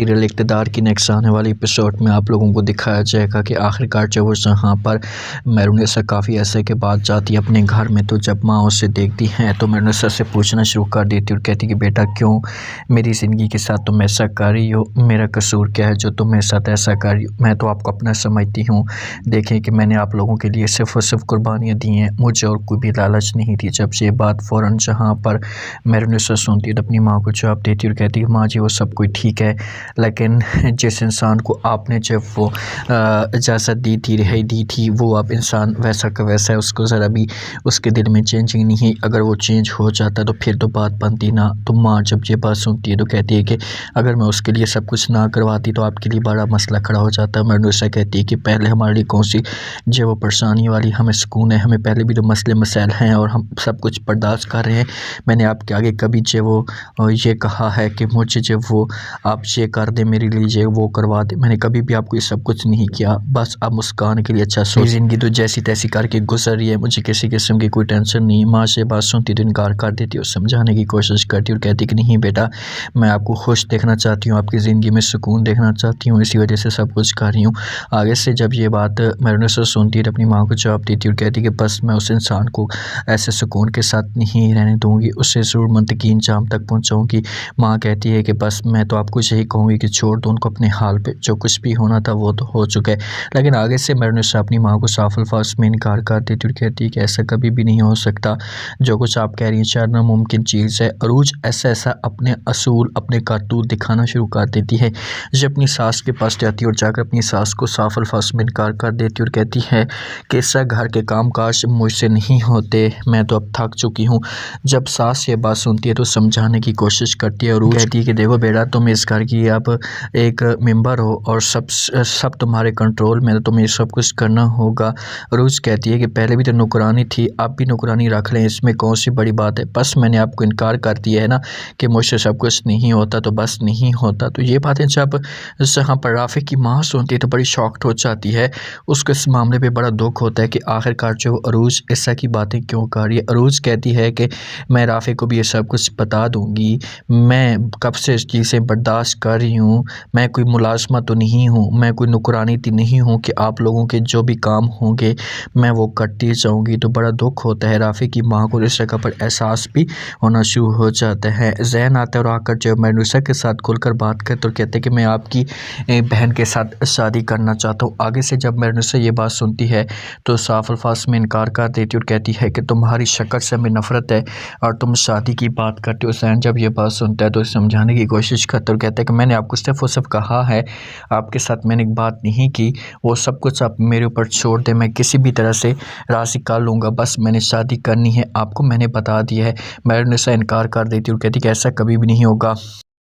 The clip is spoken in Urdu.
سیریل اقتدار کی نیکسٹ آنے والی ایپیسوڈ میں آپ لوگوں کو دکھایا جائے گا کہ آخرکار جب وہ جہاں پر میرونیسا کافی عرصے کے بعد جاتی ہے اپنے گھر میں، تو جب ماں اسے دیکھتی ہیں تو میرونیسا سے پوچھنا شروع کر دیتی اور کہتی کہ بیٹا کیوں میری زندگی کے ساتھ تم ایسا کر رہی ہو، میرا قصور کیا ہے جو تم میرے ساتھ ایسا کر رہی ہو؟ میں تو آپ کو اپنا سمجھتی ہوں، دیکھیں کہ میں نے آپ لوگوں کے لیے صرف اور صرف قربانیاں دی ہیں، مجھے اور کوئی بھی لالچ نہیں تھی۔ جب یہ بات فوراً جہاں پر میرونیسا سنتی ہے تو اپنی ماں کو جواب دیتی اور کہتی کہ ماں جی وہ سب کوئی ٹھیک ہے، لیکن جس انسان کو آپ نے جب وہ اجازت دی تھی، رہائی دی تھی، وہ اب انسان ویسا کا ویسا ہے، اس کو ذرا بھی اس کے دل میں چینجنگ نہیں ہے، اگر وہ چینج ہو جاتا تو پھر تو بات بنتی نہ۔ تو ماں جب یہ بات سنتی ہے تو کہتی ہے کہ اگر میں اس کے لیے سب کچھ نہ کرواتی تو آپ کے لیے بڑا مسئلہ کھڑا ہو جاتا۔ میرونیسا کہتی ہے کہ پہلے ہمارے لیے کون سی جو وہ پریشانی والی ہمیں سکون ہے، ہمیں پہلے بھی تو مسئلے مسائل ہیں اور ہم سب کچھ برداشت کر رہے ہیں۔ میں نے آپ کے آگے کبھی جو وہ یہ کہا ہے کہ مجھے جو وہ آپ یہ کر دیں میرے لیے، یہ وہ کروا دیں، میں نے کبھی بھی آپ کو یہ سب کچھ نہیں کیا، بس آپ مسکان کے لیے اچھا سوچ، زندگی تو جیسی تیسی کر کے گزر رہی ہے، مجھے کسی قسم کی کوئی ٹینشن نہیں۔ ماں سے بات سنتی تو انکار کر دیتی اور سمجھانے کی کوشش کرتی اور کہتی کہ نہیں بیٹا، میں آپ کو خوش دیکھنا چاہتی ہوں، آپ کی زندگی میں سکون دیکھنا چاہتی ہوں، اسی وجہ سے سب کچھ کر رہی ہوں۔ آگے سے جب یہ بات میرونیسا سنتی ہے تو اپنی ماں کو جواب دیتی اور کہتی کہ بس میں اس انسان کو ایسے سکون کے ساتھ نہیں رہنے دوں گی، اسے ضرور منطقی انجام تک پہنچاؤں گی۔ ماں کہتی ہے کہ بس میں تو آپ کو یہی کہوں گی کہ چھوڑ دو ان کو اپنے حال پہ، جو کچھ بھی ہونا تھا وہ تو ہو چکا ہے۔ لیکن آگے سے میرونیسا اپنی ماں کو صاف الفاظ میں انکار کر دیتی اور کہتی ہے کہ ایسا کبھی بھی نہیں ہو سکتا، جو کچھ آپ کہہ رہی ہیں شاید ناممکن چیز ہے۔ عروج ایسا اپنے اصول، اپنے کرتوت دکھانا شروع کر دیتی ہے، جو اپنی ساس کے پاس جاتی ہے اور جا کر اپنی ساس کو صاف الفاظ میں انکار کر دیتی اور کہتی ہے کہ اس گھر کے کام کاج مجھ سے نہیں ہوتے، میں تو اب تھک چکی ہوں۔ جب ساس یہ بات سنتی ہے تو سمجھانے کی کوشش کرتی ہے اور کہتی ہے کہ دیکھو بیٹا، تم اس گھر کی اب ایک ممبر ہو اور سب تمہارے کنٹرول میں، تمہیں سب کچھ کرنا ہوگا۔ عروج کہتی ہے کہ پہلے بھی تو نوکرانی تھی، آپ بھی نوکرانی رکھ لیں، اس میں کون سی بڑی بات ہے، بس میں نے آپ کو انکار کر دیا ہے نا کہ مجھ سے سب کچھ نہیں ہوتا تو بس نہیں ہوتا۔ تو یہ باتیں جب جہاں پر رافع کی ماں سنتی ہے تو بڑی شاکڈ ہو جاتی ہے، اس کو اس معاملے پہ بڑا دکھ ہوتا ہے کہ آخرکار جو عروج ایسا کی باتیں کیوں کر رہی ہے۔ عروج کہتی ہے کہ میں رافع کو بھی یہ سب کچھ بتا دوں گی، میں کب سے اس چیزیں برداشت کر رہی ہوں، میں کوئی ملازمہ تو نہیں ہوں، میں کوئی نوکرانی تو نہیں ہوں کہ آپ لوگوں کے جو بھی کام ہوں گے میں وہ کرتی جاؤں گی۔ تو بڑا دکھ ہوتا ہے رافع کی ماں کو، اس جگہ پر احساس بھی ہونا شروع ہو جاتا ہے۔ ذہن آتا ہے اور آ کر جو میرونیسا کے ساتھ کھل کر بات کرتے اور کہتے کہ میں آپ کی بہن کے ساتھ شادی کرنا چاہتا ہوں۔ آگے سے جب میرونیسا یہ بات سنتی ہے تو صاف الفاظ میں انکار کر دیتی اور کہتی ہے کہ تمہاری شکل سے ہمیں نفرت ہے اور تم شادی کی بات کرتے ہو۔ ذہن جب یہ بات سنتا ہے تو سمجھانے کی کوشش کرتا ہے اور کہتا ہے کہ میں نے آپ کو صرف اور صرف کہا ہے، آپ کے ساتھ میں نے ایک بات نہیں کی، وہ سب کچھ آپ میرے اوپر چھوڑ دیں، میں کسی بھی طرح سے راضی کر لوں گا، بس میں نے شادی کرنی ہے، آپ کو میں نے بتا دیا ہے۔ میرونیسا انکار کر دیتی اور کہتی کہ ایسا کبھی بھی نہیں ہوگا۔